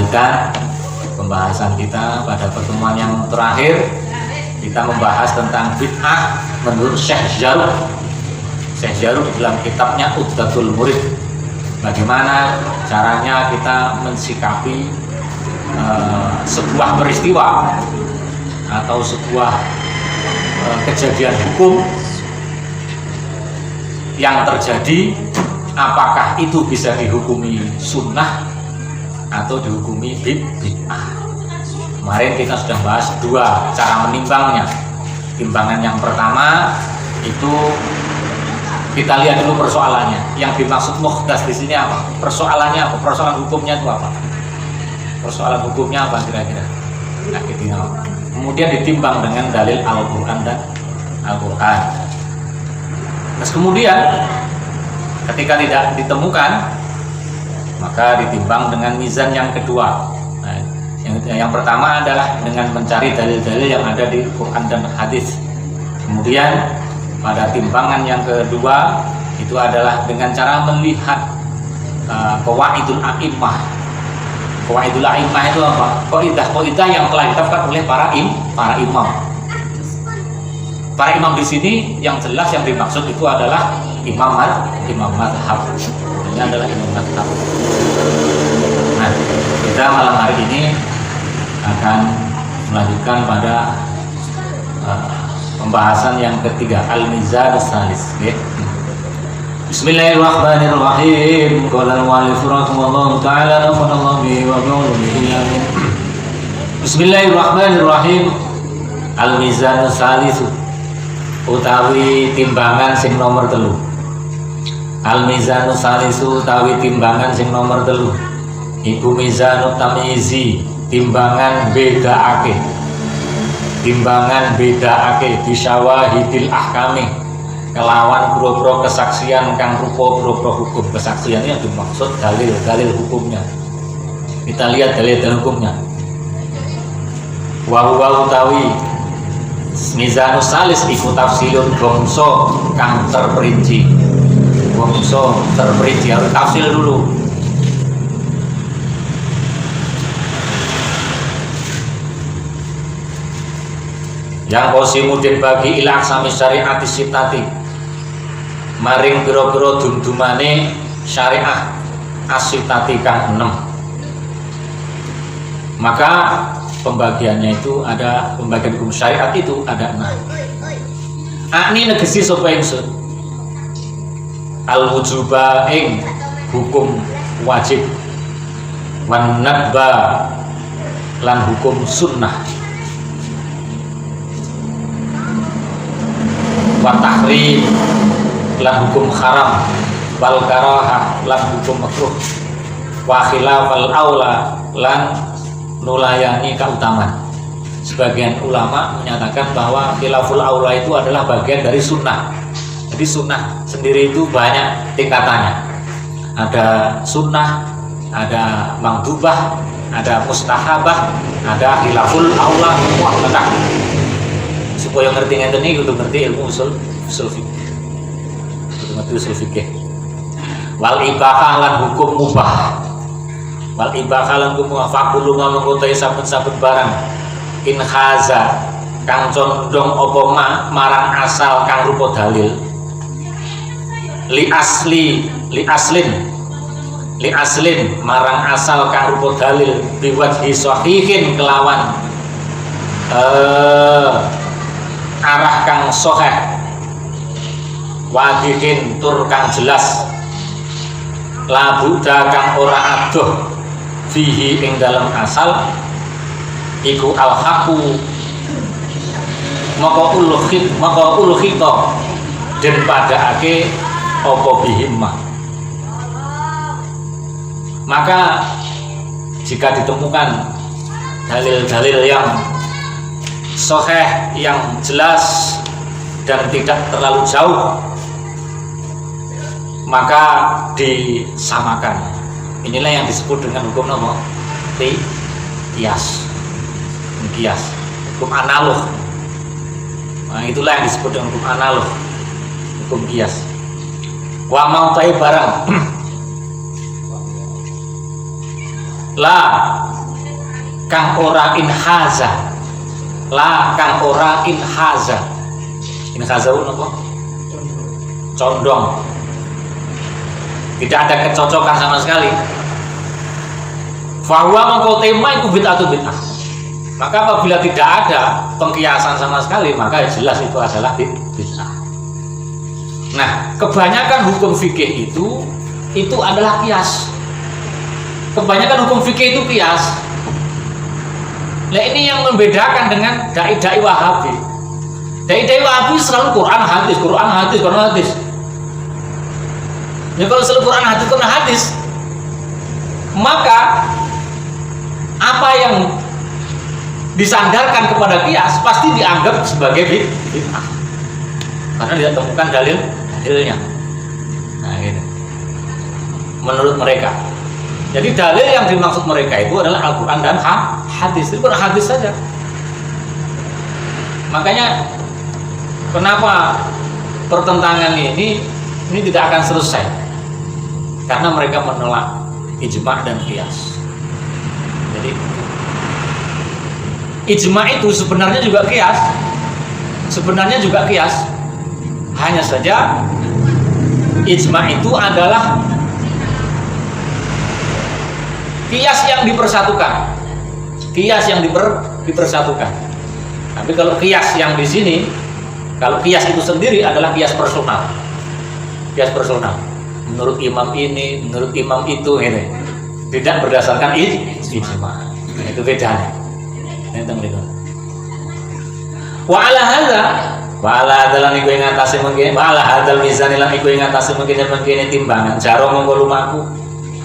melanjutkan pembahasan kita pada pertemuan yang terakhir. Kita membahas tentang bid'ah menurut Syekh Jarud. Syekh Jarud dalam kitabnya Uddatul Murid, bagaimana caranya kita mensikapi sebuah peristiwa atau sebuah kejadian hukum yang terjadi, apakah itu bisa dihukumi sunnah atau dihukumi bid'ah. Kemarin kita sudah bahas dua cara menimbangnya. Timbangan yang pertama itu kita lihat dulu persoalannya. Yang dimaksud muhdas di sini apa? Persoalannya apa? Persoalan hukumnya itu apa? Persoalan hukumnya apa kira-kira? Nah, kemudian ditimbang dengan dalil Al-Quran dan Al-Quran. Terus kemudian ketika tidak ditemukan, maka ditimbang dengan mizan yang kedua. Nah, yang pertama adalah dengan mencari dalil-dalil yang ada di Quran dan hadis. Kemudian pada timbangan yang kedua itu adalah dengan cara melihat qawaidul a'immah. Qawaidul a'immah itu apa? Qaidah yang telah ditetapkan oleh para imam. Para imam di sini yang jelas yang dimaksud itu adalah imam mazhab. Ini adalah imam mazhab. Nah, kita malam hari ini akan melanjutkan pada pembahasan yang ketiga, al-mizan as-salis. Bismillahirrahmanirrahim. Qala al-mu'allif rahimahullah ta'ala nafa'allahu bihi wa bi'ulumihi amin. Bismillahirrahmanirrahim. Al-mizan as-salis utawi timbangan sing nomor 3. Al-mizanu salisu utawi timbangan sing nomor 3 iku mizanut tamyizi, timbangan bedaake. Timbangan bedaake bisyawahidil ahkami, kelawan boro-boro kesaksian kang rupa boro-boro hukum. Kesaksian yang dimaksud dalil hukumnya. Kita lihat dalil hukumnya. Wa huwa utawi mizanus salis iku tafsilun bangsa kang terperinci. Bangsa terperinci, harus tafsil dulu. Yang qasimudin bagi ila aksami syariati sitati, maring pira-pira dumdumane syariah asitati kang 6. Maka pembagiannya itu ada, pembagian hukum syariat itu ada 6. Akni negesi sapa ingsun al-wujuba ing hukum wajib, wan nadba lan hukum sunnah, wa tahrim lan hukum haram, wal karahah lan hukum makruh, wa khilafal aula lan nulayani keutamaan. Sebagian ulama menyatakan bahwa khilaful aula itu adalah bagian dari sunnah. Jadi sunnah sendiri itu banyak tingkatannya. Ada sunnah, ada mandubah, ada mustahabah, ada khilaful aula, mu'akkadah. Supaya ngerti ngeten iki kudu ngerti ilmu usul fikih. Kudu ngerti usul fikih. Wal ibahah lan hukum mubah. Wal ibahah lan hukum fakulu mangkotai saben-saben barang in khaza kang condong apa marang asal kang rupa dalil li aslin marang asal kang rupa dalil biwajhi sahihin kelawan arah kang sahih wadihin tur kang jelas labuda kang ora adoh fihi ing dalam asal iku al-haqu maka ulkhita dan padake apa bihimah. Maka jika ditemukan dalil-dalil yang sahih, yang jelas dan tidak terlalu jauh, maka disamakan. Inilah yang disebut dengan hukum apa? Qiyas. Hukum analog. Nah, itulah yang disebut dengan hukum analog, hukum qiyas. Wa mau tai barang la kang ora inhaza, la kang ora inhaza. Inhaza apa? Condong, tidak ada kecocokan sama sekali. Bahwa mengkau tema itu bid'ah atau bid'ah. Maka apabila tidak ada pengkiasan sama sekali, maka jelas itu adalah bid'ah. Nah, kebanyakan hukum fikih itu adalah kias. Kebanyakan hukum fikih itu kias. Nah, ini yang membedakan dengan dai-dai Wahabi. Dai-dai Wahabi selalu Quran hadis, Quran hadis, Quran hadis. Ya kalau selalu Quran hadis, Quran hadis, maka apa yang disandarkan kepada kias pasti dianggap sebagai bid'ah karena tidak temukan dalilnya. Nah, gitu. Menurut mereka. Jadi dalil yang dimaksud mereka itu adalah Al-Quran dan hadis. Itu bukan hadis saja. Makanya kenapa pertentangan ini tidak akan selesai? Karena mereka menolak ijma' dan qiyas. Jadi ijma' itu sebenarnya juga qiyas. Sebenarnya juga qiyas. Hanya saja ijma' itu adalah qiyas yang dipersatukan. Qiyas yang dipersatukan. Tapi kalau qiyas yang di sini, kalau qiyas itu sendiri adalah qiyas personal. Qiyas personal. Menurut imam ini, menurut imam itu, ini tidak berdasarkan ijma'. Itu bedanya. Wa ala hadza, wa ala hadzal niku ing atase mengkene, wa ala hadzal mizan lan iku ing atase mengkene timbangan. Jaro mongko lumaku.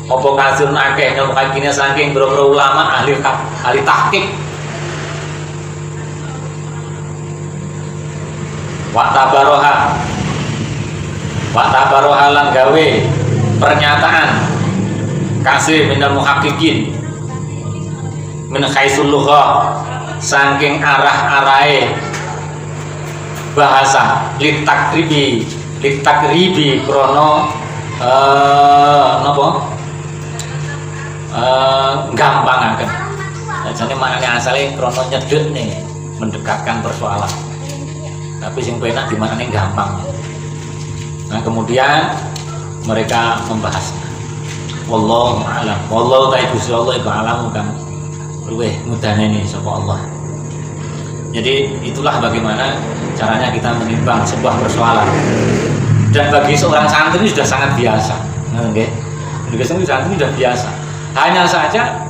Apa kasirun akeh nang kagine saking boro-boro ulama ahli tahqiq. Wa tabaroha lan gawe pernyataan kasih minal muhaqqiqin min khaisul lughah saking arah-arahe bahasa litakribi krono napa gampangaken. Jadi maknanya asalnya krono nyedek nih, mendekatkan persoalan. Tapi sing penak di maknanya gampang. Nah, kemudian mereka membahasnya. Wallahu a'lam. Wallahu ta'ala Gusti Allah iku alam kang luweh mudane ini sapa Allah. Jadi itulah bagaimana caranya kita menimbang sebuah persoalan. Dan bagi seorang santri sudah sangat biasa. Nggih. Bagi seorang santri sudah biasa. Hanya saja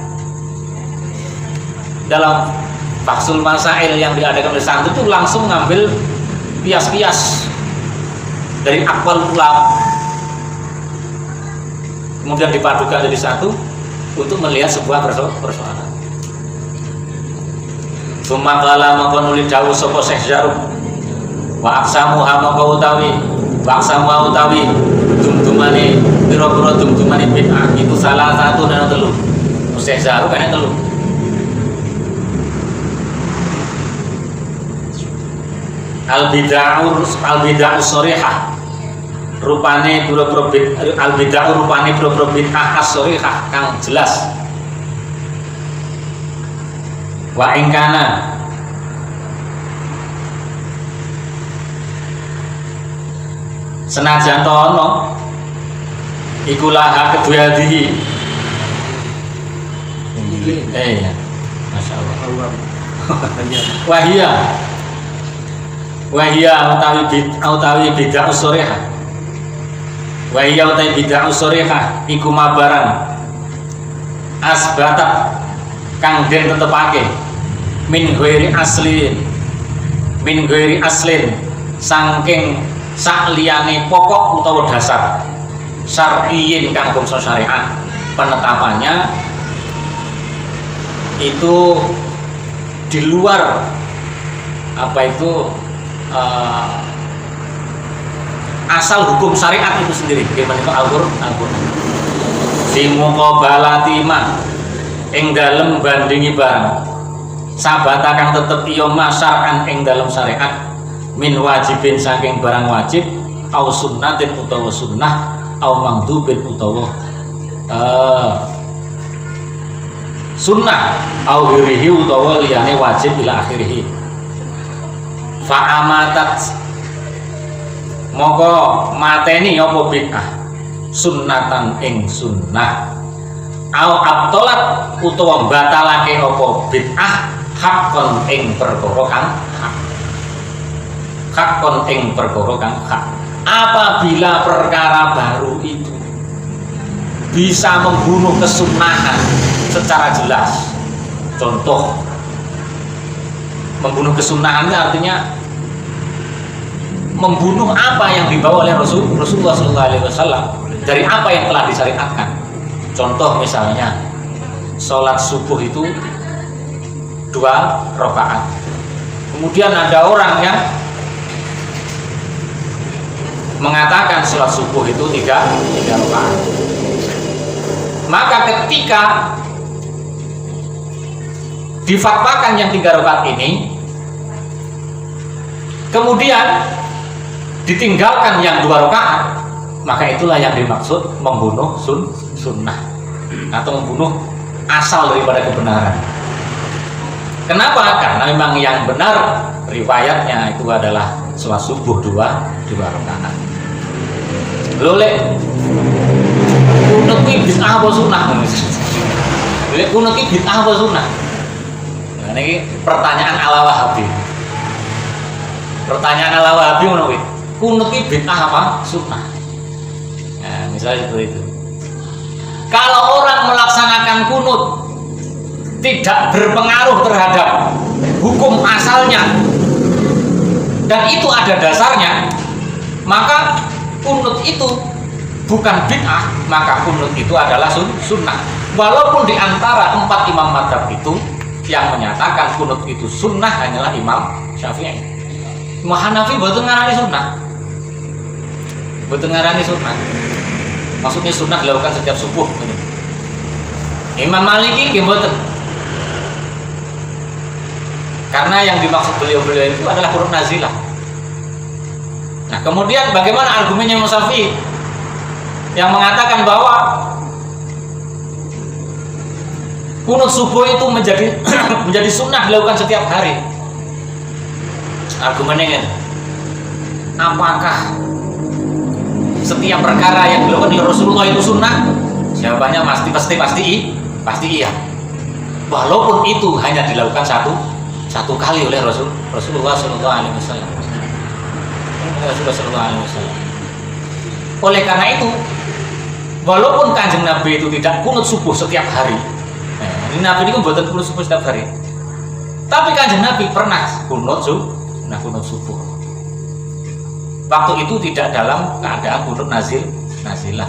dalam faksul masail yang diadakan oleh santri itu langsung ngambil kias-kias dari akwal ulama, kemudian dipadukan jadi satu untuk melihat sebuah persoalan. Sumakala mongko nuli dawuh sapa Syekh Jarum, wa aqsamu ha mongko utawi dumdumane pira-pira dumdumane bid'ah itu salah satu dan telu. Syekh Jarum kan telu. Al-bid'ah sharihah rupane pira-pira al-bid'ah rupane pira-pira bid'ah as-sharihah kang jelas. Wa ingkana senajan tono iku laha kedua hadihi ya masyaallah wahia utawi bid'ah sharihah wahia utawi bid'ah sharihah iku mabaran asbatat kang den tetepake min ghairi aslin saking sakliyane pokok utawa dasar syar'iyyin kang bangsa syariat. Penetapannya itu di luar apa itu asal hukum syariat itu sendiri. Bagaimana itu Al-Qur'an fi muqabalati ma ing dalem bandingi barang sabata kang tetep iya masyar'an ing dalem syariat min wajibin saking barang wajib au sunnatin utawa sunnah au mangdubin utawa sunnah au ghirihi utawa liyane wajib ila akhirih. Fa amatat moko mateni apa bid'ah sunnatan ing sunnah au abtolat utawa batalake apa bid'ah hakon ing perkara kang hak. Hakon ing perkara kang hak. Apabila perkara baru itu bisa membunuh kesunnahan secara jelas, contoh membunuh kesunnahannya artinya membunuh apa yang dibawa oleh Rasulullah SAW dari apa yang telah disyariatkan. Contoh misalnya sholat subuh itu 2 rakaat, kemudian ada orang yang mengatakan sholat subuh itu 3 rakaat. Maka ketika difatwakan yang 3 rakaat ini, kemudian ditinggalkan yang 2 rakaat, maka itulah yang dimaksud membunuh sunnah atau membunuh asal daripada kebenaran. Kenapa? Karena memang yang benar riwayatnya itu adalah sholat subuh 2 rakaat. Lolek kunut iki bid'ah apa sunnah? Lolek kunut iki bid'ah apa sunnah? Nah, ini pertanyaan ala Wahabi. Pertanyaan ala Wahabi ngono kuwi. Kunut iki bid'ah apa sunnah? Nah, misalnya seperti itu. Kalau orang melaksanakan kunut tidak berpengaruh terhadap hukum asalnya dan itu ada dasarnya, maka kunut itu bukan bid'ah, maka kunut itu adalah sunnah. Walaupun di antara 4 imam mazhab itu yang menyatakan kunut itu sunnah hanyalah Imam Syafi'i. Imam Hanafi mboten ngarani sunnah. Mboten ngarani sunnah. Maksudnya sunnah dilakukan setiap subuh. Imam Maliki nggih mboten. Karena yang dimaksud beliau-beliau itu adalah kunut nazilah. Nah, kemudian bagaimana argumennya Imam Syafi'i yang mengatakan bahwa kunut subuh itu menjadi sunnah dilakukan setiap hari? Argumennya ini, apakah setiap perkara yang dilakukan oleh Rasulullah itu sunnah? Jawabannya pasti iya. Walaupun itu hanya dilakukan satu kali oleh Rasulullah SAW. Oleh karena itu, walaupun Kanjeng Nabi itu tidak kunut subuh setiap hari, ini Nabi ini membuat kunut subuh setiap hari, tapi Kanjeng Nabi pernah kunut subuh. Waktu itu tidak dalam keadaan kunut nazilah.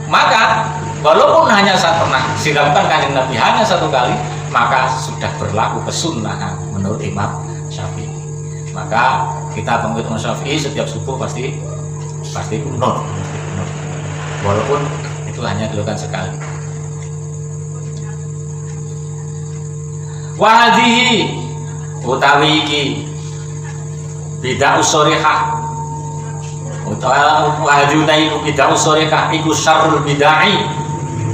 Maka walaupun hanya pernah dilakukan Kanjeng Nabi hanya 1 kali, maka sudah berlaku kesunnahan menurut Imam Syafi'i. Maka kita pengikut Imam Syafi'i setiap subuh pasti kunut, walaupun itu hanya dilakukan sekali. Wahdihi utawi iki bid'ah usharihah utawa wahdi utawi bid'ah usharihah iku syarrul bid'ah,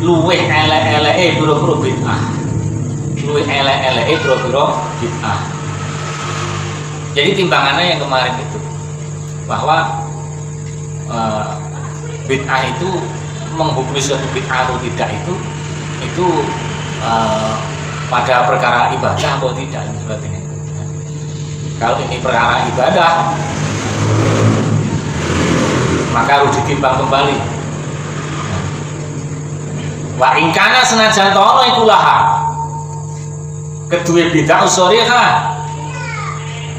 luweh elek-eleke pira-pira bid'ah. Luwih elek-eleke pira-pira bid'ah. Jadi timbangannya yang kemarin itu bahwa bid'ah itu menghukumi suatu bid'ah atau tidak itu pada perkara ibadah atau tidak seperti ini. Kalau ini perkara ibadah, maka harus ditimbang kembali. Wa ingkana senajan tono iku laha kedua bid'ah usharihah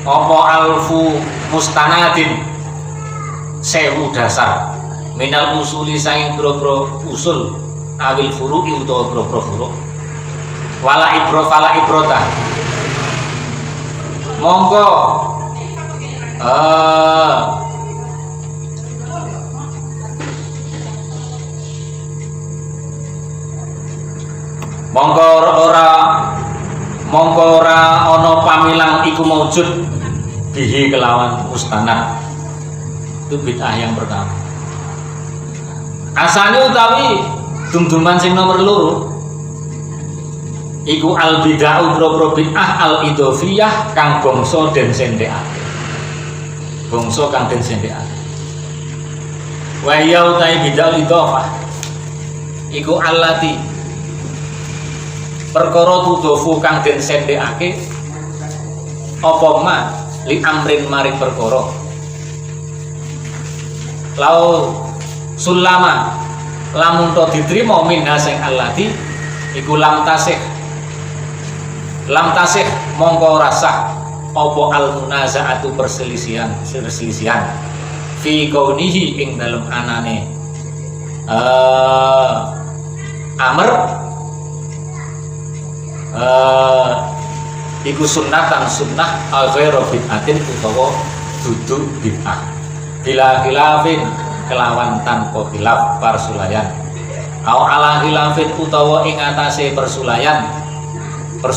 apa alfu mustanadin 1000 dasar minal usuli saing boro-boro usul awil furu'i utawa boro-boro furu' wala ibrota monggo mongko ora ana pamilang iku maujud bihi kelawan mustanad. Itu bid'ah yang pertama. Asane utawi dumduman sing nomor 2 iku al bid'ah boro bid'ah al idhofiyah kang bangsa den sendhekake. Bangsa kang den sendhekake. Wa ya utai bid'ah idhofah iku allati perkara tudhofu kang den sendhekake apa ma li amrin maring perkara. Lau sulama lamun to diterima minha sing allati iku lam tasih mongko rasah apa al munazaatu perselisihan fi kaunihi ing dalem anane amr iku sunnatan sunnah ghairu bid'atin utawa dudu bid'ah bila khilafin kelawan tanpa khilaf persulayan au ala khilafin utawa ing atase persulayan para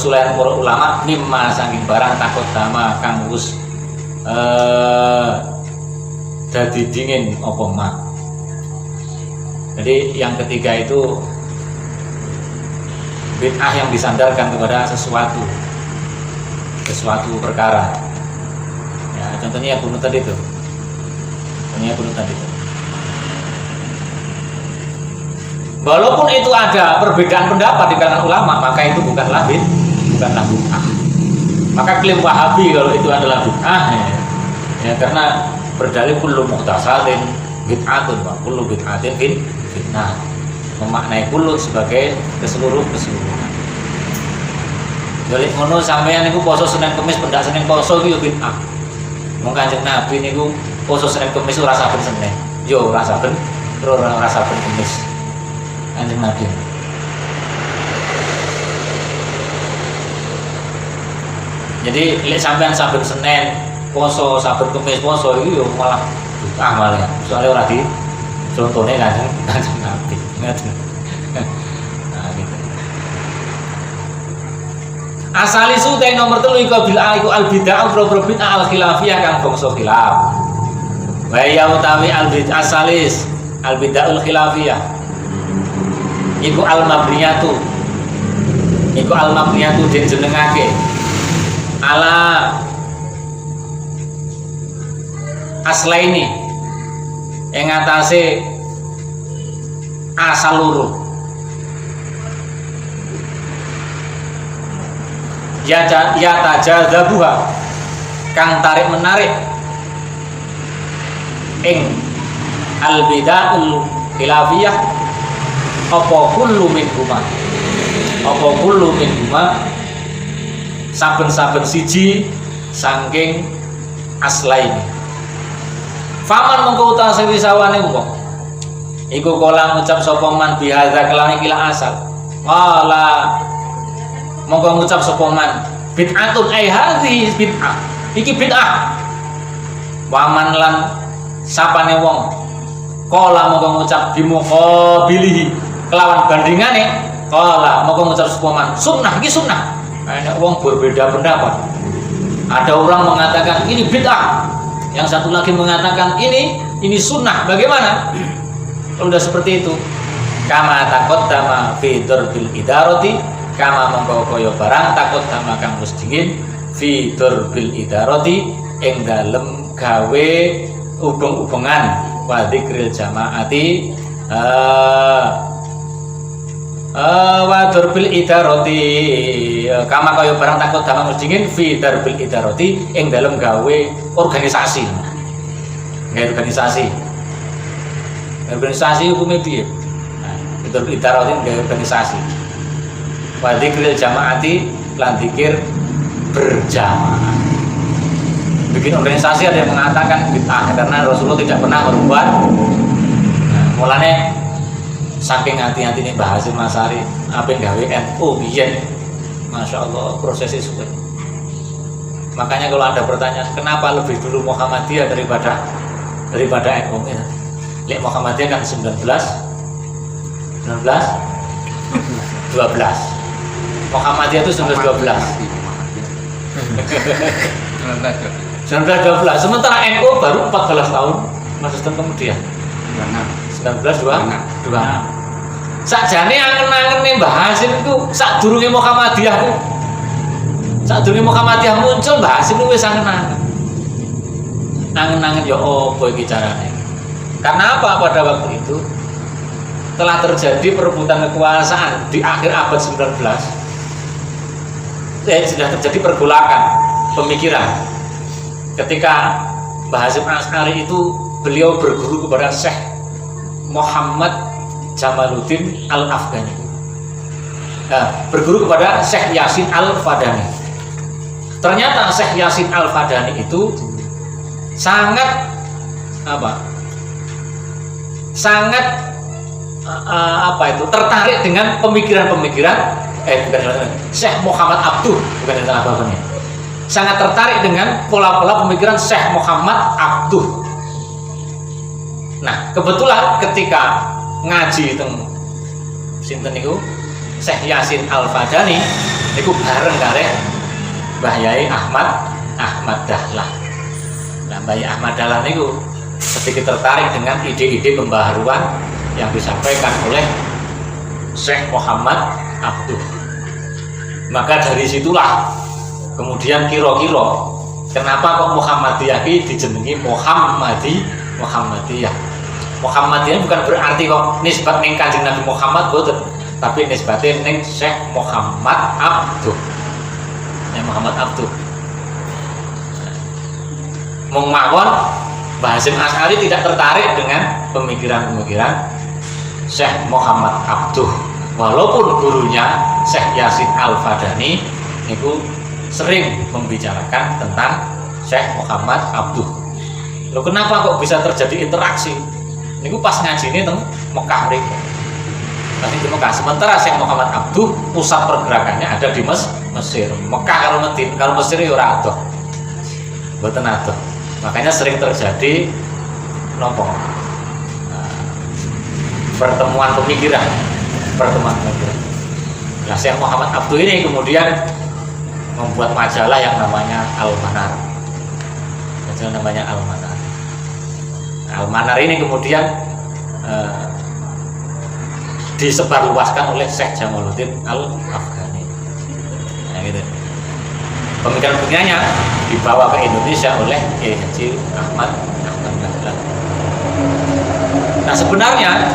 ulama mimma saking barang takut dama kang wis dadi dingin apa mah. Jadi yang ketiga itu bid'ah yang disandarkan kepada sesuatu perkara. Ya, contohnya yang tadi itu. Walaupun itu ada perbedaan pendapat di kalangan ulama, maka itu bukanlah bid'ah. Maka klaim Wahabi kalau itu adalah bid'ah ya karena berdalil kullu muhtasatin bid'atun wa kullu bid'atin fitnah. Memaknai kullu sebagai keseluruhan. Jadi ngono sampeyan niku poso Senin Kamis pendak Senin poso iki yo bid'ah. Wong Kanjeng Nabi niku poso Senin Kamis ora saben Senin. Yo ora saben Kamis. Kanjeng Nabi. Jadi lek sampean saben Senin poso, saben Kamis poso iki yo malah bid'ah malah ya. Soale ora di contone Kanjeng Nabi. Nah, gitu. Asali sute nomor 3 iku iku al bid'ah boro bid'ah al khilafiyah kang bangsa khilaf. Wa ya utawi al bid'ah asalis al bid'ahul khilafiyah iku al mabniyatu den jenengake ala aslaini ing atase asal loro ya tajazabuha kang tarik menarik ing al bid'ahul khilafiyah apa kullu minhuma saben-saben siji saking aslaini. Faman mengko utawa sewisawane wong iku kala ngucap sapa man bihadza kelawan kila asal wala mongko ngucap sapa man bid'atun ai hadhi bid'ah iki bid'ah waman lan sapane wong kala mongko ngucap bimuqabilihi kelawan bandingane kala mongko ngucap sapa man sunnah iki sunnah. Ana wong berbeda pendapat, ada orang mengatakan ini bid'ah, yang satu lagi mengatakan ini sunnah. Bagaimana kalau udah seperti itu? Kama taqaddama fi darbil idarati kama mongko kaya barang taqaddama kang wis dingin fi darbil idarati ing dalem gawe hubung-hubungan wa dzikril jamaati wa darbil idarati kama kaya barang taqaddama wis dingin fi darbil idarati ing dalem gawe organisasi. Organisasi hukumnya piye? Itu idarati gawe organisasi. Wa dzikril jamaati lan dzikir berjamaah. Bikin organisasi ada yang mengatakan bid'ah karena Rasulullah tidak pernah berbuat. Nah, mulane saking hati-hati nih Mbah Hasyim Asy'ari apa gawe NU biyen. Masya Allah prosesnya sulit. Makanya kalau ada pertanyaan kenapa lebih dulu Muhammadiyah daripada NU ya. Lek Muhammadiyah kan 19 12 Muhammadiyah itu 1912 sementara NU baru 14 tahun masih kemudian 1926 Sakjane angen-angene Mbah Hasim iku sadurunge Muhammadiyah ku. Sadurunge Muhammadiyah muncul Mbah Hasim wis angen-angen. Angen-angen ya apa iki carane? Karena apa pada waktu itu telah terjadi perebutan kekuasaan di akhir abad 19. Sudah terjadi pergolakan pemikiran. Ketika Mbah Hasim Asy'ari itu beliau berguru kepada Syekh Muhammad Jamaluddin Al-Afghani. Nah, berguru kepada Syekh Yasin Al-Fadani. Ternyata Syekh Yasin Al-Fadani itu sangat tertarik dengan pemikiran-pemikiran Syekh Muhammad Abduh, bukan yang salah. Sangat tertarik dengan pola-pola pemikiran Syekh Muhammad Abduh. Nah, kebetulan ketika ngaji teng sinten niku Syekh Yasin Al-Fadani niku bareng kare Mbah Yai Ahmad Dahlan. Nah, Mbah Yai Ahmad Dahlan niku sedikit tertarik dengan ide-ide pembaharuan yang disampaikan oleh Syekh Muhammad Abduh. Maka dari situlah kemudian kira-kira kenapa kok Muhammadiyah ini dijenengi Muhammadiyah. Muhammadiyah bukan berarti kok nisbat ning Kanjeng Nabi Muhammad boten, tapi nisbatnya ning Syekh Muhammad Abduh. Muhammad Abduh. Mung mawon Mbah Hasim Asy'ari tidak tertarik dengan pemikiran-pemikiran Syekh Muhammad Abduh. Walaupun gurunya Syekh Yasin Al-Fadani niku sering membicarakan tentang Syekh Muhammad Abduh. Loh, kenapa kok bisa terjadi interaksi? Niku pas ngaji ini teng Mekah mriku. Nanti di Mekah. Sementara Syekh Muhammad Abduh pusat pergerakannya ada di Mesir. Mekah kalau Medina, kalau Mesir ya ora adoh. Mboten adoh. Makanya sering terjadi nopo? Pertemuan pemikiran. Nah, Syekh Muhammad Abduh ini kemudian membuat majalah yang namanya Al-Manar. Majalah namanya Al-Manar. Al-Manar ini kemudian disebarluaskan oleh Syekh Jamaluddin Al-Afghani. Nah, gitu. Pemikiran-pemikirannya dibawa ke Indonesia oleh Kiai Haji Ahmad Dahlan. Nah, sebenarnya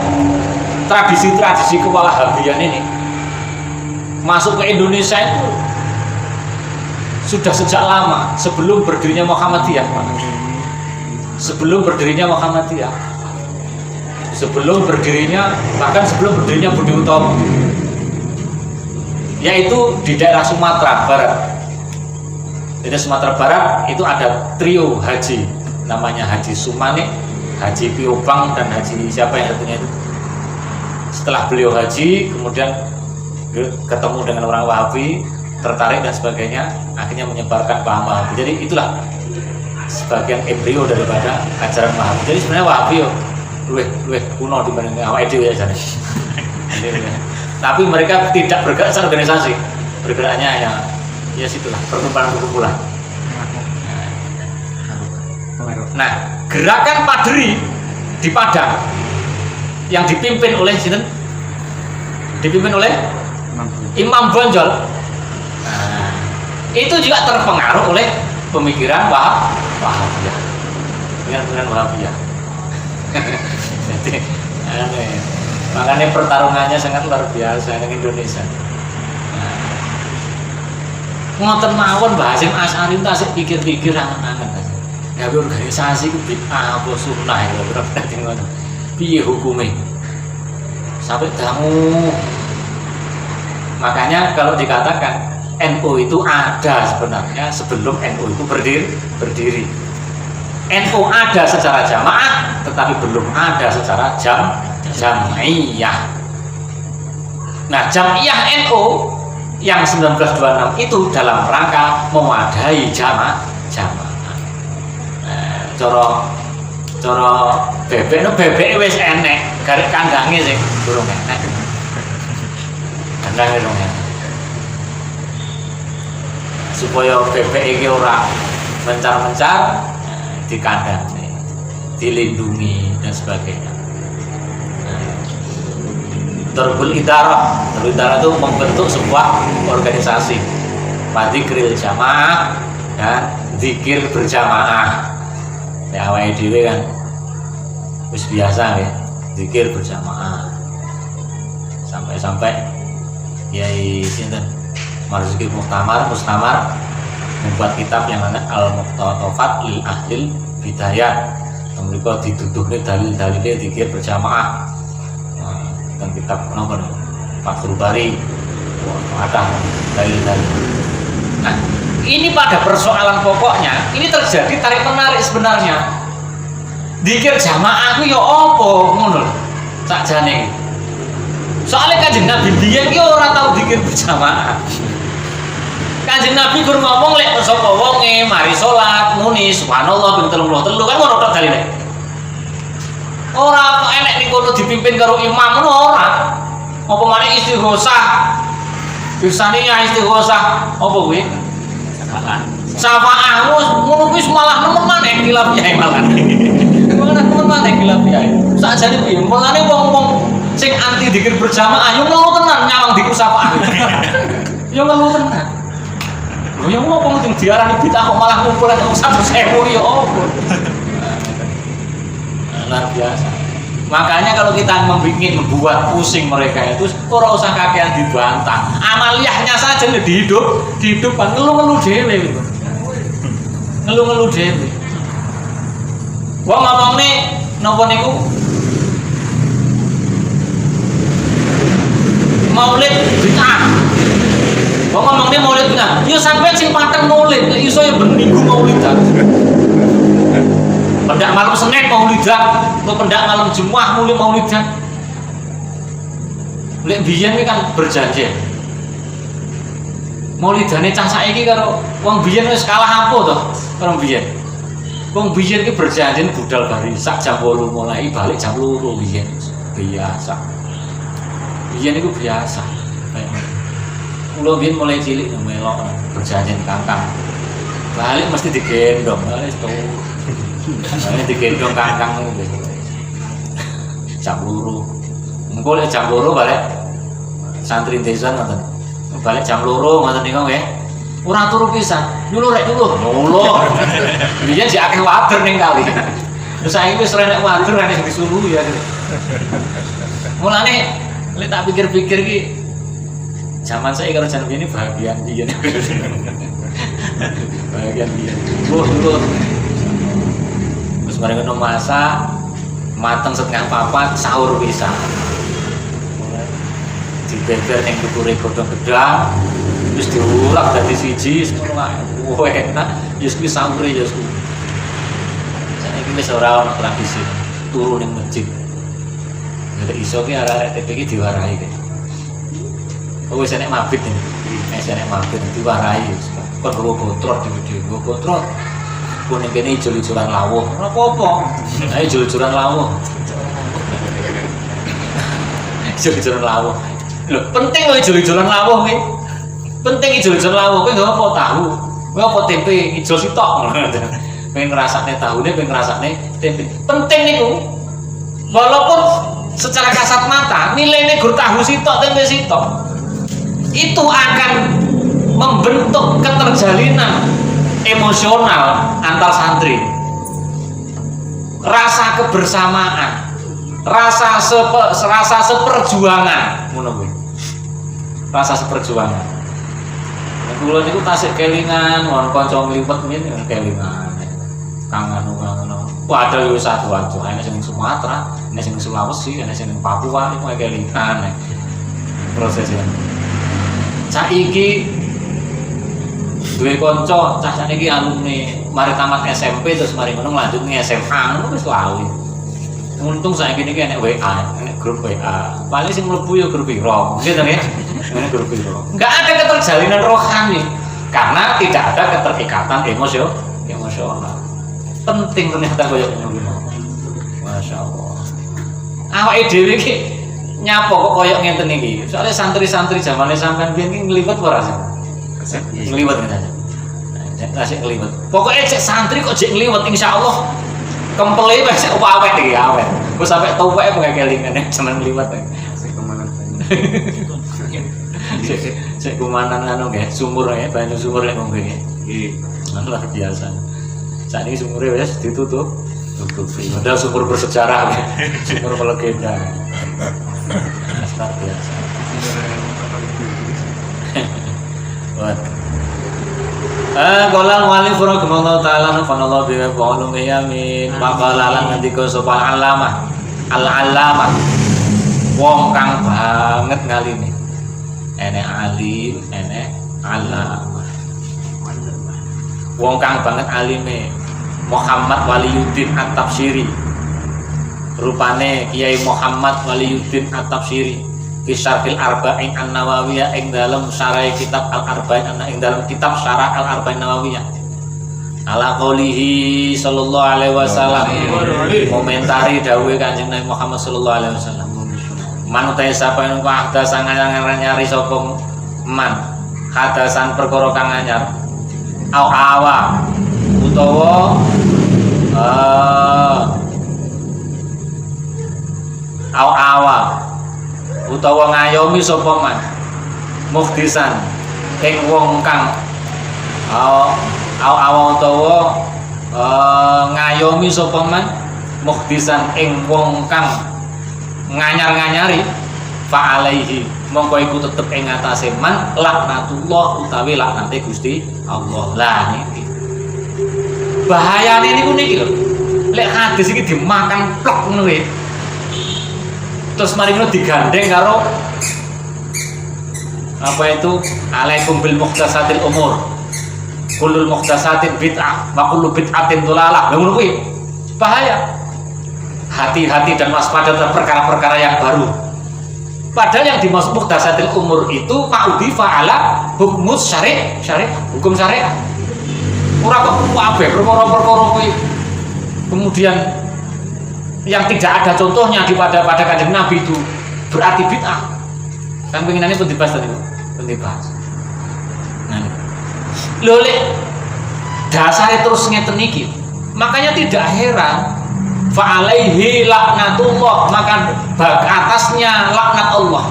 tradisi-tradisi kewahabian ini masuk ke Indonesia itu sudah sejak lama, sebelum berdirinya Muhammadiyah. Sebelum berdirinya Muhammadiyah, bahkan sebelum berdirinya Budi Utomo, yaitu di daerah Sumatera Barat. Di Sumatera Barat itu ada trio haji, namanya Haji Sumane, Haji Piobang, dan Haji siapa yang satunya itu. Setelah beliau haji, kemudian ketemu dengan orang Wahabi, tertarik dan sebagainya, akhirnya menyebarkan paham Wahabi. Jadi itulah sebagian embrio daripada ajaran Wahabi. Jadi sebenarnya Wahabi yo luwih kuno dibanding awake dhewe ya jane. Tapi mereka tidak bergerak secara organisasi. Bergeraknya ya situlah perkumpulan-perkumpulan. Nah, gerakan Padri di Padang yang dipimpin oleh sinten? Dipimpin oleh Imam Bonjol. Nah, itu juga terpengaruh oleh pemikiran Wahabiyah. Pemikiran Wahabiyah. Jadi, makanya pertarungannya sangat luar biasa dengan Indonesia. Nah, ngoten mawon Mbah Hasim Asy'ari itu asik pikir-pikir angen-angen. Ya organisasi ku bid'ah apa sunnah ya berarti ngono. Piye hukume? Sampai dangu. Makanya kalau dikatakan NU itu ada sebenarnya sebelum NU itu berdiri. NU ada secara jamaah, tetapi belum ada secara jam'iyah. Nah, jam'iyah NU yang 1926 itu dalam rangka mewadahi jamaah. Cara bebek wis enek, garik kandange sing durung enek. Kandange durung enek. Supaya bebek iki ora mencar-mencar di kandang, dilindungi dan sebagainya. Darbul idarah itu membentuk sebuah organisasi. Dzikril jamaah dan zikir berjamaah. Ya awake dhewe kan wis biasa ya, zikir berjamaah. Sampai Kiai sinten Marzuki Mustamar membuat kitab yang namanya Al-Muqtatafat lil Ahlil Bidayah. Mereka dituduhnya dalil-dalilnya zikir berjamaah. Dan kitab nomor Fathul Bari ada dalil-dalil. Nah, ini pada persoalan pokoknya ini terjadi tarik menarik sebenarnya. Zikir jamaah ku ya apa ngono sakjane. Soalnya Kanjeng Nabi biyen ki ora tau zikir berjamaah. Kanjeng Nabi gur ngomong lek sapa wonge mari salat muni subhanallah ping 33 kan ngono tok daline. Ora kok enek ning kono dipimpin karo imam ngono ora. Apa maneh istighosah. Biasane ya istighosah apa kuwi? Syafaat ngono kuwi malah nemen maneh khilaf yai malah. Malah nemen maneh khilaf yai. Sakjane piye? Mulane wong-wong sing anti zikir berjamaah yo ngelu tenan nyawang zikir syafaat. Yo ngelu tenan. Lho yo ngopo sing diarani bid'ah kok malah ngumpulan wong 100.000 yo opo. Luar biasa. Makanya kalau kita membuat pusing mereka itu ora usah kakean dibantah. Amaliyahnya saja nih dihidupkan ngeluh-ngeluh dhewe gitu. Ngeluh-ngeluh dhewe. Wong ngomong nih napa niku? Maulid bid'ah. Wong ngomong nih maulid bid'ah. Yo sampean sing paten maulid, iso ya ben minggu maulidan. Pendak malam Senin maulidan, atau pendak malam Jumat mulai maulidan. Lek biyen iki kan berjanji. Maulidane cah saiki karo wong biyen wis kalah apa to? Karo biyen. Wong biyen iki berjanji budal bari sak jam 8 mulai balik jam 2 biyen. Biasa. Biyen iku biasa. Kulo biyen mulai cilik melok berjanji kangkang. Balik mesti digendong, wis tuh. Ini digendong kangkang itu jam 2. Engko lek jam 2 balik santri desa ngoten. Balik jam 2 ngoten niku nggih. Ora turu pisan. Nyuluh rek nyuluh. Biyen sik akeh wader ning kali. Terus saiki wis renek wader renek sing disuruh ya. Mulane lek tak pikir-pikir ki zaman saiki karo jan biyen bahagian biyen. Bahagian biyen. Dulu bareng kena masak mateng setengah papat sahur bisa dibeber yang dukure godhong gedang terus diulak dari siji semua enak just kuwi sahur ya just kuwi saiki wis ora ono tradisi turu ning masjid nek iso ki arek TP iki diwarahi ki wis enek mabit iki wis enek mabit diwarahi kok gowo botrot di gowo botrot kuning kene ijo-ijolan lawuh. Ora apa-apa. Ayo ijo-ijolan lawuh. Ijo-ijolan lawuh. Lho, penting kok ijo-ijolan lawuh kuwi. Penting ijo-ijolan lawuh kuwi nggo apa tahu. Kuwi apa tempe ijo sitok. Pengen ngrasakne tahune, pengen ngrasakne tempe. Penting niku. Walaupun secara kasat mata nilainya gur tahu sitok, tempe sitok. Itu akan membentuk keterjalinan emosional antar santri, rasa kebersamaan, rasa seperjuangan, rasa seperjuangan. Kulo niku tasik kelingan, wong kanca ngliwet ngene kelingan, kangen. Wah ada yo satu aja, ana sing Sumatera, ana sing Sulawesi, ana sing Papua niku kelingan. Prosesnya. Saiki duwe kanca cah sakniki alumni mari tamat SMP terus mari ngono lanjut ning SMA ngono wis lali. Untung saiki niki enek WA, enek grup WA. Paling sing mlebu ya grup piro. Gitu ya. Ngene grup piro. Enggak ada keterjalinan rohani karena tidak ada keterikatan emosional. Penting ternyata koyo ngono. Masyaallah. Awake dhewe iki nyapa kok koyo ngenten iki. Soale santri-santri zamane sampean biyen ki ngliwet ora sih? Ngliwet ngene aja. Asik ngliwet. Pokoke cek santri kok jek ngliwet insyaallah kempele wis awet iki awet. Wis sampe tuwek pengen kelingan jeneng ngliwet. Sing kemana Cek kumanan anu nggih, sumur ya, banyu sumur nek ngombe nggih. Nggih. Luar biasa. Saat ini sumurnya wis ditutup. Padahal sumur bersejarah, sumur legenda. Luar biasa. Buat. Qala wali furakumullah ta'ala fanallahu bi qawlum yamin. Maqala lan ngendika sapa alamah. Al-alamah. Wong kang banget ngaline. Enek alim, enek alamah. Wong kang banget alime Muhammad Waliyuddin At-Tafsiri. Rupane Kiai Muhammad Waliyuddin At-Tafsiri fi Syarhil Arba'in An-Nawawiyah ing dalam syarah kitab Al-Arba'in ing dalam kitab Syarah Al-Arba'in Nawawiyah. Ala qoulihi sallallahu alaihi wasallam. Komentari dawuhe Kanjeng Nabi Muhammad sallallahu alaihi wasallam. Manutai sapa yen ahda sangangan nyari sapa man hadasan perkara kang anyar au awa utawa au awa utawa ngayomi sapa man muhdisan ing wong kang au awa utawa ngayomi sapa man muhdisan ing wong kang nganyar-nganyari fa alaihi mongko iku tetep ing atase man laknatullah utawi laknate Gusti Allah. Lah niki bahayane niku niki lho, lek hadis iki dimakan plok ngono kuwi terus mari ngono digandeng karo apa itu alaikum bil muhdasatil umur kullul muhdasatin bid'ah wa kullu bid'atin dhalalah. Ngono kuwi bahaya. Hati-hati dan waspada terhadap perkara-perkara yang baru. Padahal yang dimaksud muhdasatil umur itu ma'udhifa ala hukmus syari', hukum syariat. Ora kok kabeh perkara-perkara kuwi kemudian yang tidak ada contohnya pada Kanjeng Nabi itu berarti bid'ah. Kan penginane pun dibahas tadi, pun dibahas. Nah, lho lek dasare terus ngeten iki. Makanya tidak heran fa'alaihi laknatullah, maka atasnya laknat Allah.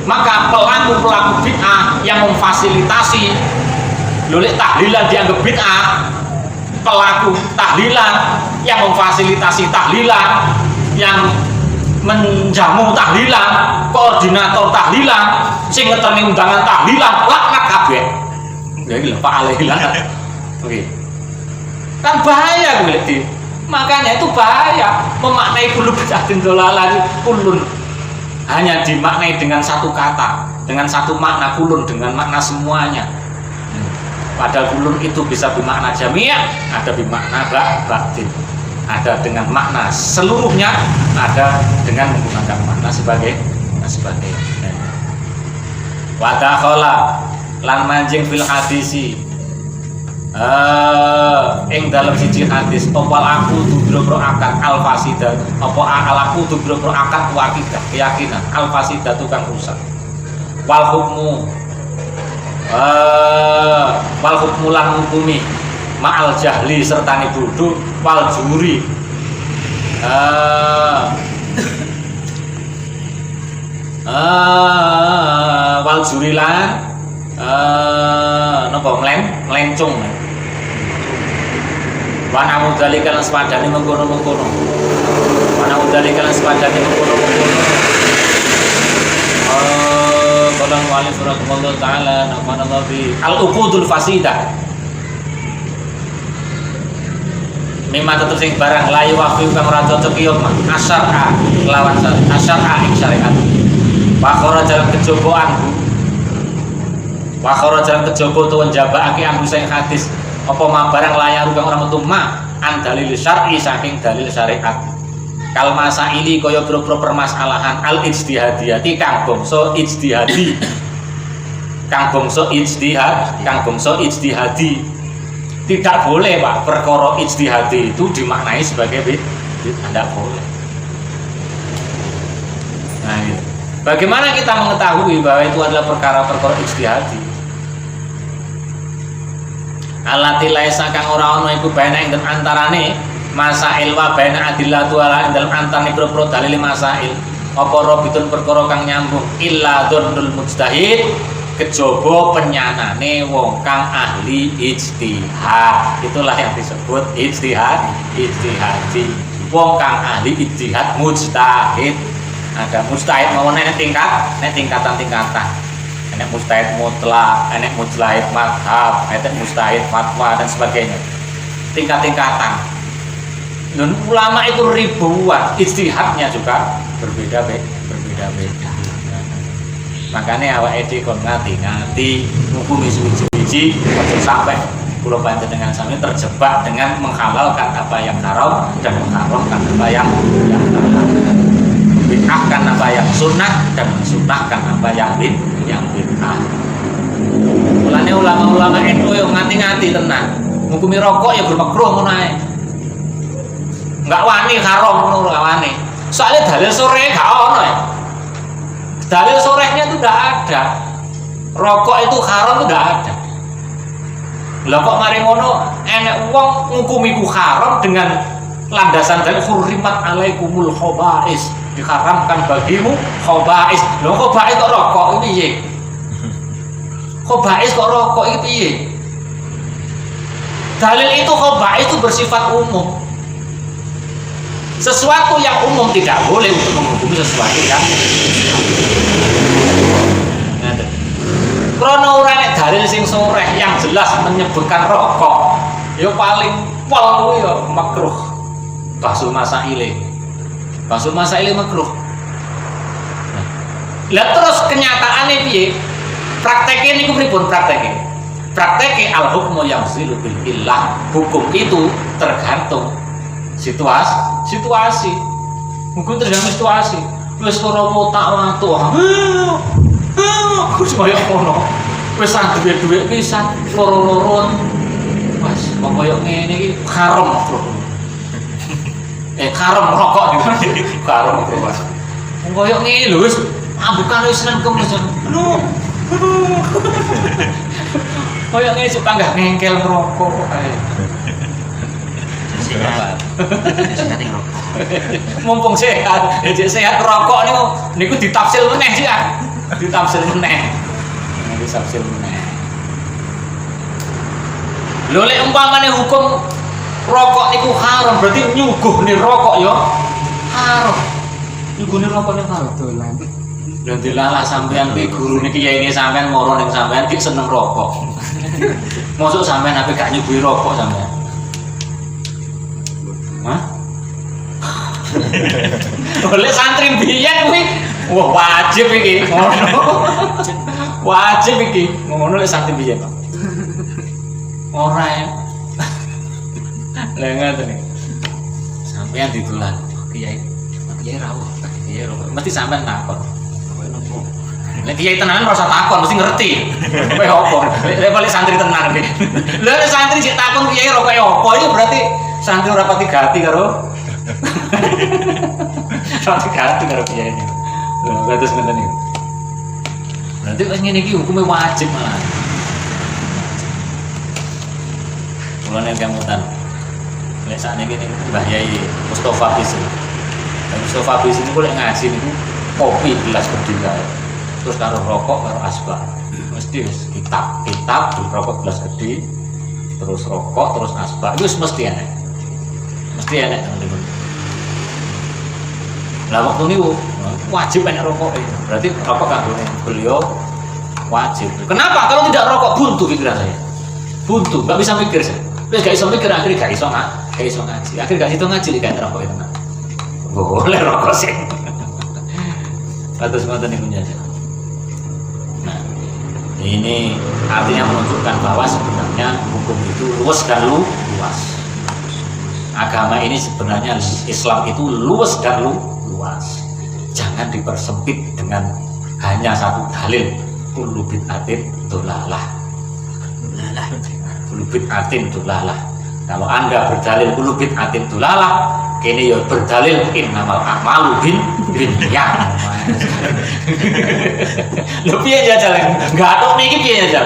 Maka pelaku-pelaku bid'ah yang memfasilitasi lolek tahlilan dianggap bid'ah, pelaku tahlilan yang memfasilitasi tahlilan, yang menjamu tahlilan, koordinator tahlilan, sing ngeteni undangan tahlilan, laknat kabeh. Ya iki lho fa'alaihi laknat. Oke. Kan bahaya kuwi. Makanya itu bahaya memaknai kullu bid'atin dhalalah kulun hanya dimaknai dengan satu kata, dengan satu makna kulun, dengan makna semuanya. Padahal kulun itu bisa bermakna jami'ah, ada bermakna batin, ada dengan makna seluruhnya, ada dengan menggunakan makna sebagai wa dakhala lan manjing fil hadisi ing dalam siji hadis opal aku dubro akad al fasidah apa aku dubro akad wakidah keyakinan al fasidah tukang rusak wal hukmu lan hukumi ma'al jahli serta bodoh wal juri wal juri lan napa melencong wana mudhalika lan sepadane mengkono-mengkono wana mudhalika lan sepadane mengkono-mengkono qala wali furakumullah ta'ala nafanallahu bi al-uqudul fasidah mimma tetep sing barang layu wafi kang ora cocok ya asyara lawan asyara ing syariat wa kharaja kejobaan wa kharaja kejaba utawa njabake ambu sing hadis apa ma barang layar kang ora metu ma an dalil syar'i saking dalil syariat kal masaili kaya boro-boro permasalahan al ijtihadiyati kang bangsa ijtihadi tidak boleh Pak perkara ijtihadi itu dimaknai sebagai tidak boleh. Nah gitu. Bagaimana kita mengetahui bahwa itu adalah perkara-perkara ijtihadi? Alati laisa kang ora ana iku baina ing antarane masail wa baina adillatu ala ing dalem antane pro dalil masail apa rabitun perkara kang nyambung illa dzannul mujtahid kejaba penyanane wong kang ahli ijtihad. Itulah yang disebut ijtihadi. Wong kang ahli ijtihad mujtahid. Ada mujtahid mau nek tingkatan-tingkatan. Enek mujtahid mutlak, enek mujtahid madhab, enek mujtahid fatwa dan sebagainya. Tingkat-tingkatan. Dan ulama itu ribuan, ijtihadnya juga berbeda-beda. Makanya awake dhewe kon ngati-ngati ngukumi suci-suci aja sampai kula panjenengan sami terjebak dengan menghalalkan apa yang haram dan mengharamkan apa yang halal. Bid'ahkan apa yang sunnah dan mensunnahkan apa yang bid'ah. Mulane ulama-ulama NU yo ngati-ngati tenan. Ngukumi rokok ya bermakruh ngono ae. Enggak wani haram ngono enggak wani. Soalnya dalil sore gak ono ya. Dalil sorehnya itu tidak ada. Rokok itu haram itu tidak ada. Lah kok mari ngono enek wong ngukumi ku haram dengan landasan dalil hurrimat alaikumul khaba'is, diharamkan bagimu khaba'is. Lho khaba'is kok rokok iki piye? Khaba'is kok rokok iki piye? Dalil itu khaba'is itu bersifat umum. Sesuatu yang umum tidak boleh untuk menghukumi sesuatu yang krono ora nek dalil sing soreh yang jelas menyebutkan rokok ya paling pol ya makruh. Basul masaile makruh. Lah terus kenyataane piye? Prakteke niku pripun prakteke? Prakteke al hukmu yamsilu bil illah. Hukum itu tergantung situasi. Mungkin tergantung situasi. Wis ora mau tak watu. Aku koyo ngono. Wis duwe pisan, loro-loron. Mas, kok koyo ngene iki haram, Bro. Haram rokok iki. Haram, Bro. Mas. Koyo ngene lho wis ambukan wis nengkem wis. Koyo ngene suka enggak ngengkel ngerokok ae. Sehat mumpung sehat, sehat rokok niku ditafsir meneh sih kan, ditafsir meneh. Lho lek umpamane hukum rokok niku haram berarti nyuguhne rokok ya haram. Nyuguhne rokok niku haram dolan. Lha dilalah sampean ki gurune kiyaine sampean moro ning sampean ki seneng rokok. Mosok sampean ape gak nyuguhi rokok sampean? Hah? Oleh santri biyen kuwi wah wajib iki ngono. Wajib iki ngono lek santri biyen. Ora ya. Lah ngoten iki. Sampeyan ditulan kiai rawuh, kiai rawuh. Mesti sampean takon. Lek kiai tenanan ora usah takon, mesti ngerti. Kowe opo? Lek balik santri tenan iki. Lah santri sik takon kiai ora koyo opo iki berarti santri ora pati gati karo karo kiai ini. Lha terus ngene iki. Berarti wis ngene iki hukume wajib malah. Mulane kemutan. Lek sakniki Mbah Yai Mustofa Bisri. Mustofa Bisri niku lek ngaji niku kopi gelas gede kae. Terus karo rokok karo asbak. Mesti wis kitab rokok gelas gede. Terus rokok terus asbak. Itu mesti enak. Mesti enak teman-teman. Lah waktu ini wajib enak rokok. Berarti rokok kanggone beliau wajib. Kenapa? Kalau tidak rokok buntu pikiran saya. Buntu, nggak bisa mikir saya. Terus gak bisa mikir akhirnya gak bisa ngaji. Akhirnya gak bisa ngaji kayak rokok itu. Boleh rokok sih. Atas mata nih punya. Nah, ini artinya menunjukkan bahwa sebenarnya hukum itu luas dan luas. Agama ini sebenarnya Islam itu luas dan luas. Jangan dipersempit dengan hanya satu dalil. Kullu bid'atin dolalah. Kullu bid'atin dolalah. Kalau Anda berdalil kullu bid'atin dolalah, kini ya berdalil innamal a'malu binniyat. Lho piye jajal? Gathuk niki piye jajal?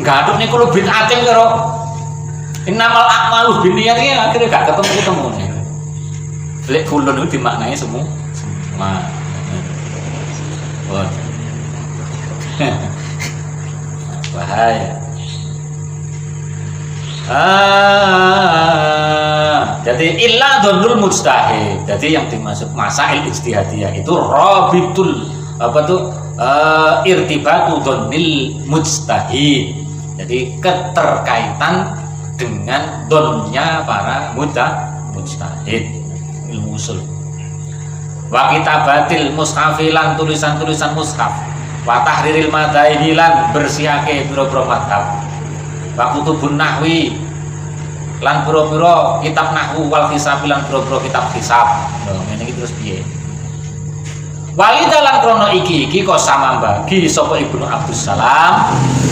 Gathuk niku kullu bid'atin karo innamal a'malu binniyat iki akhire gak ketemu-ketemu. Lek kulun itu dimaknai semua. Wah. Bahaya. Jadi illa dzannul mujtahid. Jadi yang dimaksud masail ijtihadiyah itu rabitul irtibatu dzannil mujtahid. Jadi keterkaitan dengan dzonnya para mujtahid ilmu usul. Wa kitabatil mushafilan tulisan-tulisan mushaf. Wa tahriril madhahibi lan bersihake pira-pira madhab. Wa kutubun nahwi lan pira-pira kitab nahwu wal hisab lan pira-pira kitab hisab. Lho ngene iki terus piye? Walidalan krono iki kok sama bagi sapa Ibnu Abdus Salam,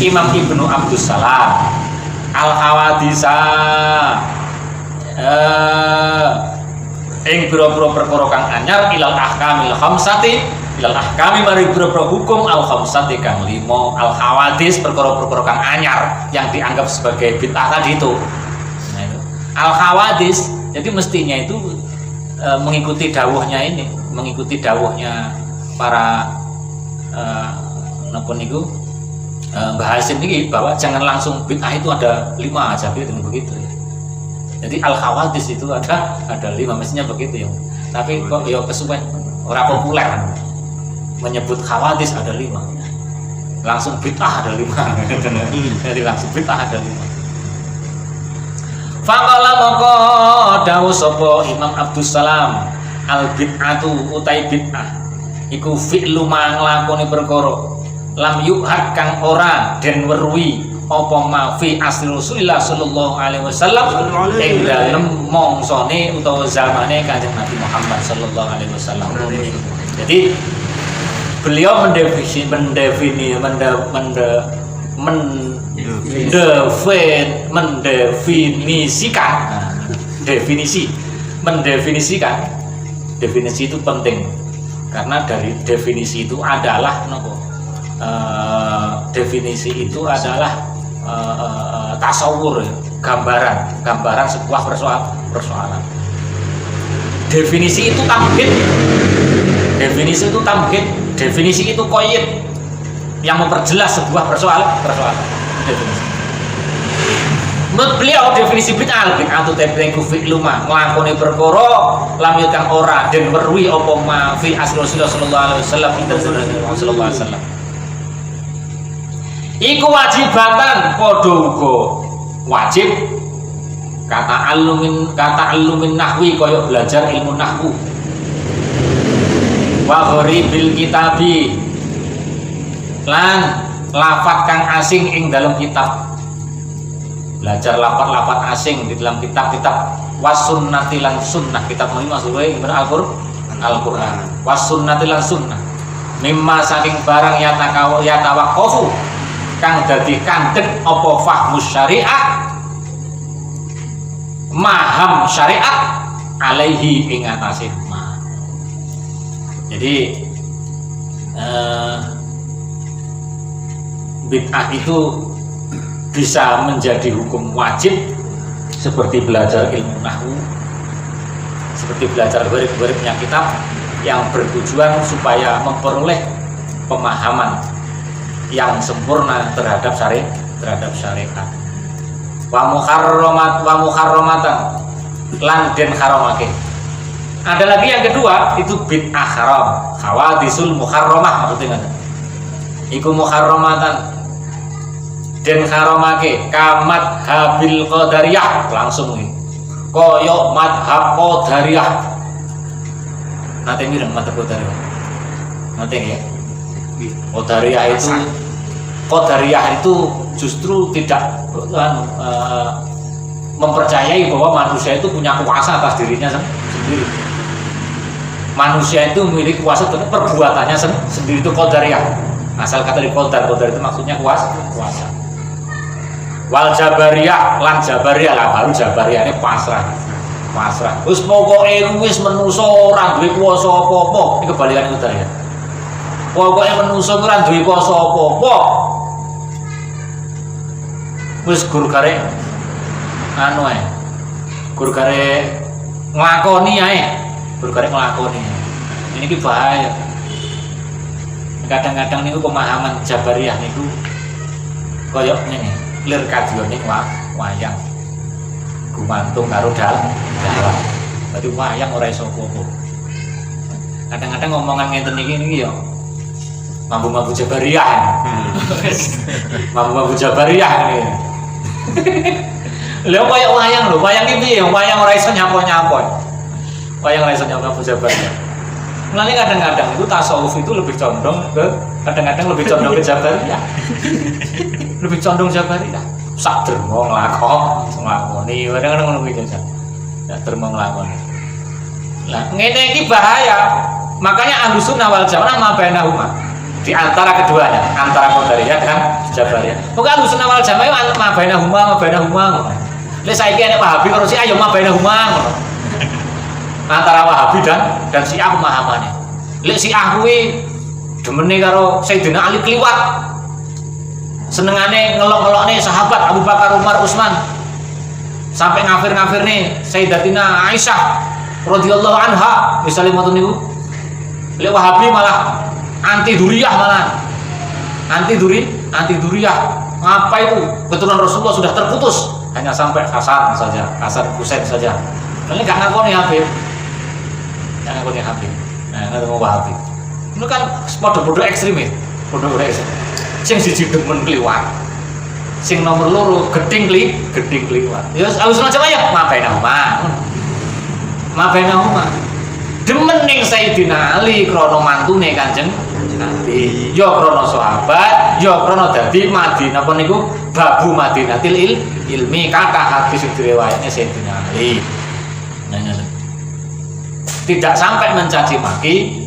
Imam Ibnu Abdus Salam al-hawadisa ing pira-pira perkara kang anyar ilal ahkamil khamsati ilal ahkami mari pira-pira hukum al khamsati kang 5 al hawadis perkara-perkara kang anyar yang dianggap sebagai bid'ah tadi itu. Nah, itu al hawadis jadi mestinya itu mengikuti dawuhnya ini, mengikuti dawuhnya para napa niku Mbah Hasim ini bahwa jangan langsung bid'ah itu ada 5 aja dengan begitu ya. Jadi al hawadis itu ada 5 mestinya begitu ya. Tapi kok ya kesuwen ora populer menyebut hawadis ada 5. Langsung bid'ah ada 5. Jadi langsung bid'ah ada 5. Faqala moko dawuh sapa Imam Abdus Salam al bid'atu utai bid'ah iku fi'lu ma nglakoni perkara lam yuhad kang ora den weruhi apa ma fi asli Rasulullah sallallahu alaihi wasallam ing dalem mongsone utawa zamane Kanjeng Nabi Muhammad sallallahu alaihi wasallam. Jadi beliau mendefinisikan definisi itu penting karena dari definisi itu adalah definisi itu adalah tasawur, gambaran sebuah persoalan. Definisi itu tamhid, definisi itu qayyid yang memperjelas sebuah persoalan. Definisi. Menurut beliau definisi bid'ah itu tebrengku fi'lu ma nglakoni perkara lam kang ora den weruhi apa ma fi asli Rasulullah sallallahu alaihi wasallam sallallahu alaihi wasallam. Iku wajibatan padha uga wajib kata alumin nahwi kaya belajar ilmu nahwu wa gharibil kitabi lan lafat kang asing ing dalam kitab, belajar lafat-lafat asing di dalam kitab-kitab wasunnati lan sunnah. Kitab ini maksudnya Al-Qur'an wasunnati lan sunnah mimma saking barang yatawaqqafu kang dadi kandhek apa fahmus syariat maham syariat alaihi ing atase ma. Jadi bid'ah itu bisa menjadi hukum wajib seperti belajar ilmu nahwu, seperti belajar gharib-gharibnya kitab yang bertujuan supaya memperoleh pemahaman yang sempurna terhadap syariat. Wa muharramatan lan den haramake. Ada lagi yang kedua itu bid'ah haram, khawadisul muharramah maksudnya. Iku muharramatan den haramake kamat habil qadariyah langsung iki. Kaya madhab qadariyah. Nanti mireng madhab qadariyah. Nanti ya. Qadariyah itu justru tidak mempercayai bahwa manusia itu punya kuasa atas dirinya sendiri. Manusia itu memiliki kuasa terhadap perbuatannya sendiri, itu qadariyah. Asal kata di qadar itu maksudnya kuasa. Wal jabariyah lan jabariyah lah baru jabariyah ini pasrah. Wis pokoke wis menungso ora duwe kuasa apa-apa, iki kebalikan qadariyah. Pokoke menungso ora duwe kuasa apa-apa. Wis gur garek gur garek nglakoni ae. Gur garek nglakoni. Ini ki bahaya. Kadang-kadang niku pemahaman Jabariyah niku koyok ngene, lir kajiane wayang. Gumantung karo dalan. Berarti wayang ora iso apa-apa. Kadang-kadang ngomongan ngeten niki ya mambu-mambu Jabariyah. Mambu-mambu Jabariyah ini. Lha koyok wayang lho, wayang iki piye? Wayang ora iso nyapa-nyapa. Wayang ora iso nyapa Jabariyah. Mulane kadang-kadang itu tasawuf itu lebih condong ke kadang-kadang lebih condong ke Jabariyah. Lebih condong Jabariyah. Sak dermo nglakoni, kadang-kadang ngono kuwi aja. Ya dermo nglakoni. Lah ngene iki bahaya. Makanya Ahlussunnah wal Jamaah ma bainahuma. Di antara keduanya, antara Qadariyah dan Jabariyah. Pokoke Ahlussunnah wal Jamaah ma bainahuma. Lek saiki nek Wahabi karo Syiah ya ma bainahuma ngono. Antara Wahabi dan Syiah pemahamannya. Lek Syiah kuwi demene karo Sayyidina Ali kliwat. Senengane ngelok-ngelokne sahabat Abu Bakar, Umar, Utsman. Sampai ngafir-ngafirne Sayyidatina Aisyah radhiyallahu anha, misalnya ngoten niku. Lek Wahabi malah anti duriyah malah. Anti duriyah. Apa itu? Keturunan Rasulullah sudah terputus, hanya sampai Hasan saja, Hasan Husain saja. Ini gak ngakoni Habib. Jangan ngakoni Habib. Nah, ngakoni Wahabi. Itu kan podo-podo ekstremis. Podo-podo ekstremis. Sing siji demen kliwat. Sing nomor loro geding kliwat. Ya Ahlussunnah Jamaah ma bainahuma. Demen ning Sayyidina Ali krana mantune Kanjeng Nabi. Ya krana sahabat, ya krana dadi Madinah apa niku babu Madinatil ilmi kata hadis riwayatnya Sayyidina Ali. Tidak sampai mencaci maki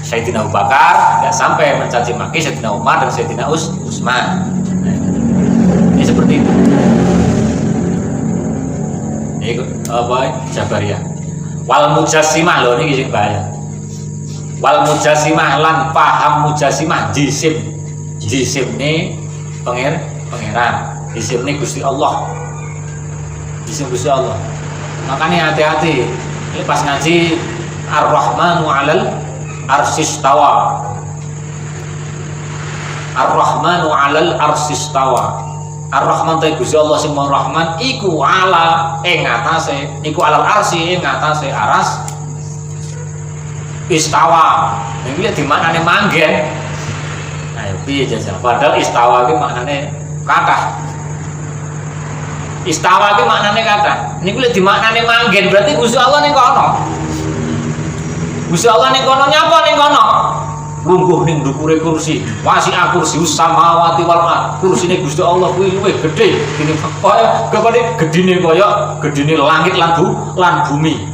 Sayyidina Abu Bakar, tidak sampai mencaci maki Sayyidina Umar dan Sayyidina Utsman. Ini seperti itu. Ini apa? Jabariyah. Wal mujassimah loh ini sing bahaya. Wal mujassimah lan paham mujassimah jisim ini pangeran. Jisim ini Gusti Allah. Jisim Gusti Allah. Makanya hati-hati. Ini pas ngaji Ar-Rahmanu 'alal arsistawa. Ar-Rahmanu 'alal arsistawa. Ar-Rahman ta Gusti Allah sing Maha Rahman iku ala ing atase, iku alal arsi ing atase aras istawa. Iki di maknane manggen. Ayo piye jajal? Padahal istawa ki maknane kathah. Istawa ki maknane kathah. Niku lek dimaknane manggen berarti Gusti Allah ning kono. Gusti Allah ning kono nyapa ning kono? Lungguh ning ndukure kursi. Wasi'a kursius samawati wal ardh. Kursine Gusti Allah kuwi luwih gedhe. Dene kaya kepane gedine kaya gedine langit lan bumi.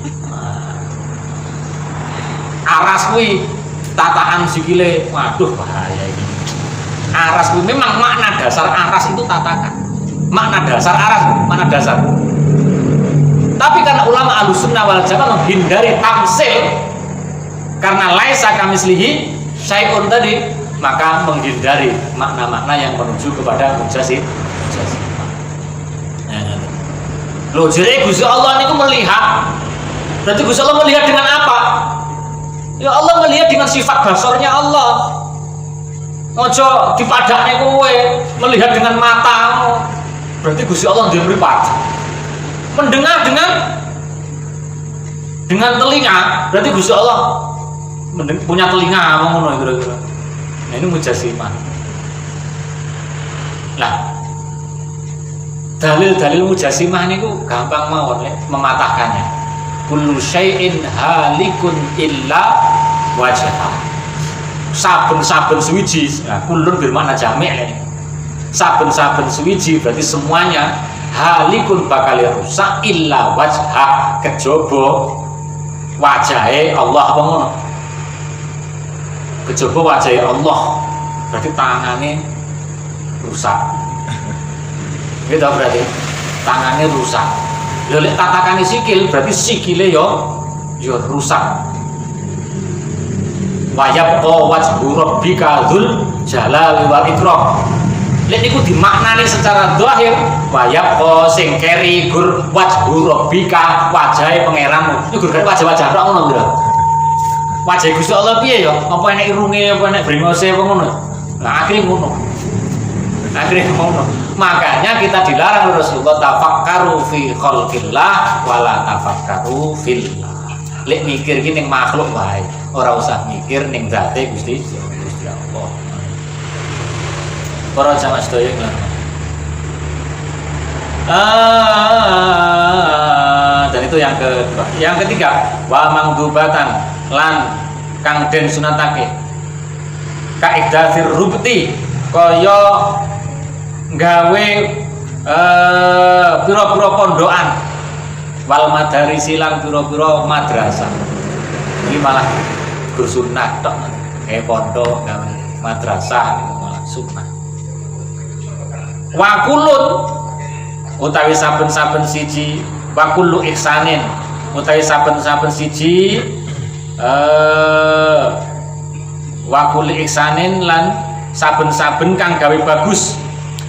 Aras kuwi tataan sikile, waduh bahaya iki. Aras kuwi memang makna dasar aras itu tatakan. Makna dasar aras, makna dasar. Tapi karena ulama Ahlussunnah wal Jamaah menghindari tamsil karena laisa kamislihi syai'un tadi, maka menghindari makna-makna yang menuju kepada mujassim. Loh, jadi Gusti Allah niku melihat. Berarti Gusti Allah melihat dengan apa? Ya Allah melihat dengan sifat basornya Allah. Ojo dipadakne kowe melihat dengan matamu. Berarti Gusti Allah dia mripat. Mendengar dengan telinga, berarti Gusti Allah punya telinga ngono kira-kira. Nah, ini mujassimah. Lah, dalil-dalil mujassimah niku gampang mawon mematahkannya. Kullu syai'in halikun illa wajhah. Saben-saben suwiji, nah kulun bermakna jami' ini. Saben-saben suwiji berarti semuanya halikun bakal rusak illa wajhah, kejaba wajahe Allah apa ngono. Kejaba wajahe Allah berarti tangane rusak. Gitu berarti tangannya rusak. Lha lek tatakane sikil berarti sikile yo rusak. Wayab wajhu rabbika dzul jalali wal ikram. Lek niku dimaknani secara zahir wayab sing keri gur wajhu rabbika wajahe pangeranmu. Iku gur wajah-wajah tok ngono lho. wajah Gusti Allah piye ya? Apa enek irunge, apa enek brengose apa ngono? Nah, akhirnya ngono. Makanya kita dilarang oleh Rasulullah tafakkaru fi khalqillah wala tafakkaru fillah. Lek mikir ki ning makhluk wae, ora usah mikir ning zate Gusti Allah. Para jamaah sedaya lan. Dan itu yang kedua. Yang ketiga, wa mangdubatan lan kang den sunatake. Kaidatir rubti kaya gawe pira-pira pondokan wal madarisi lan pira-pira madrasah. Iki malah gur sunat tok. Kayak pondok gawe madrasah malah sunat. Wa kulun utawi saben-saben siji wa kullu ihsanin utawi saben-saben siji wa kullu ihsanin lan saben-saben kang gawe bagus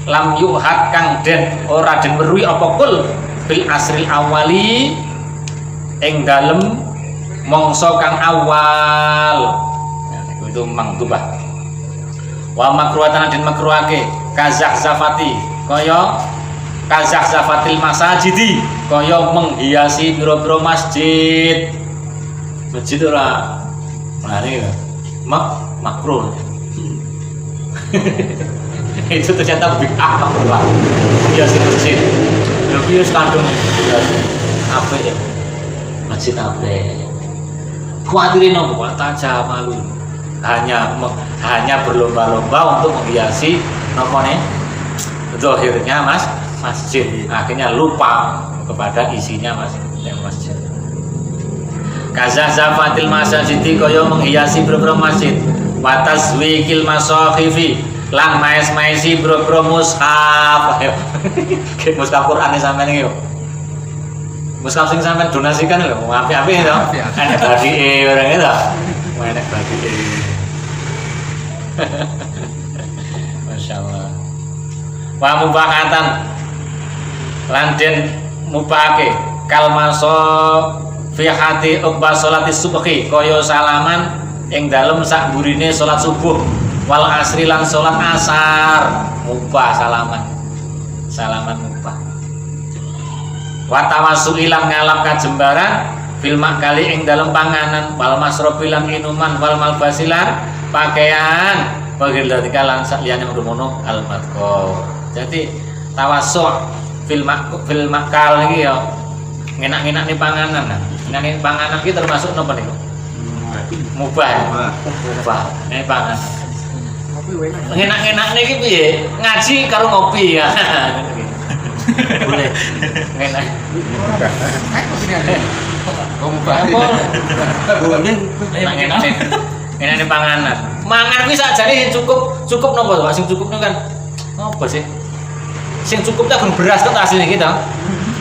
lam yuhad kang den ora den weruhi apa kul bil asril awali ing dalem mangsa kang awal itu mangdubah wa makruhatan den makruhake kazah zafati kaya kazah zafatil masajidi kaya menghiasi pira-pira masjid ora mari makruh itu ternyata bid'ah makruh menghiasi masjid lebih kandung apa ya masjid apa khawatirin apa taja malu hanya berlomba-lomba untuk menghiasi namanya zahirnya masjid, akhirnya lupa kepada isinya masjid. Kazah zafatil masjidi kaya menghiasi boro-boro masjid, wa tazwikil masakhifi lan maes-maesi boro-boro mushaf. Kayak mushaf Quran sampean iki yo. Mushaf sing sampean donasikan lho, apik-apik to. Enek badike ora ngene to. Enek badike. Masyaallah. Wa mubahatan lan den mubahake kalmaso fi hati uqba salati subhi kaya salaman ing dalem sak burine salat subuh wal asri lan salat asar mubah salaman mubah wa tawassul ilang ngalap kajembaran fil makali ing dalem panganan wal masrobi lan minuman wal malbasilan pakaian bagil dalika lan sak liyane ngono al madko. Jadi tawassul fil makal iki ya ngenak-ngenak nih panganan. Ngenak panganan iki termasuk napa niku? Mubah. Nek panganan. Ngenak-enak niki piye? Ngaji karo ngopi ya. Boleh. Enak. Mubah. Boleh. Enak-enak. Enak panganan. Mangan kuwi sakjane cukup napa to? Sing cukup niku kan apa sih? Sing cukup tak beras tok asline kita.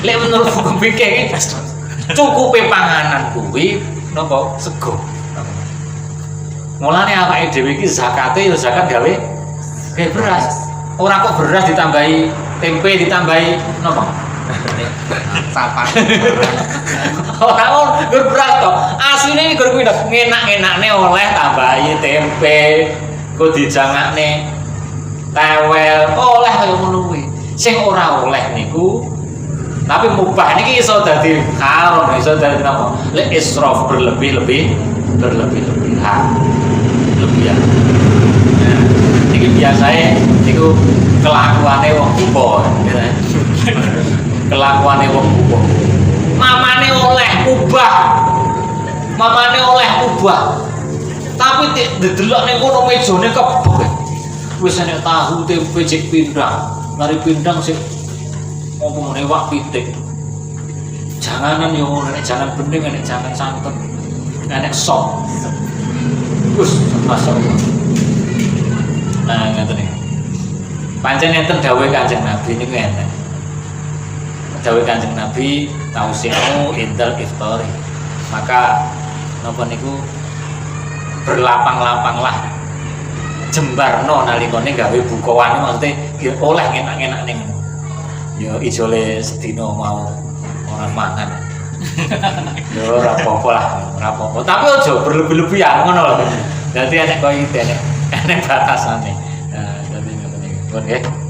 Lek menurut hukum fikih iki cukupe panganan kuwi napa sego. Mulane awake dhewe iki zakate ya zakat gawe beras. Ora kok beras ditambahi tempe ditambahi napa? Sapan. Ora nggur beras tok. Asline iki gur kuwi ngenak-enakne oleh tambahi tempe, kok dijangakne tewel oleh kaya ngono kuwi. Sing ora oleh niku tapi mubah niki iso dadi haram, iso dadi napa? Lek israf berlebihan. Lebihan. Nah, niki biasae niku kelakuane wong tuwa, gitu. Kelakuane wong tuwa. Mamane oleh ubah. Tapi delok ning kono mejane kebek. Wis enek tahu tempe cek pindang. Lari pindang sing opo meneh wak pitik. Janganan yo nek jangan bening nek jangan santen. Nek sop. Wis masyaallah. Nah, ngoten iki. Pancen enten dawuh Kanjeng Nabi niku enten. Dawuh Kanjeng Nabi tausi'u indal iftari. Maka napa niku berlapang-lapanglah jembarno nalikane gawe bukawane maksudnya ya oleh enak-enak ning ya ijole sedina mau ora mangan Yo ora apa-apa lah, ora apa-apa. Tapi aja berlebih-lebihan ngono lho. Dadi enek koyo iki enek batasane. Nah, dadi ngoten iki. Pun nggih.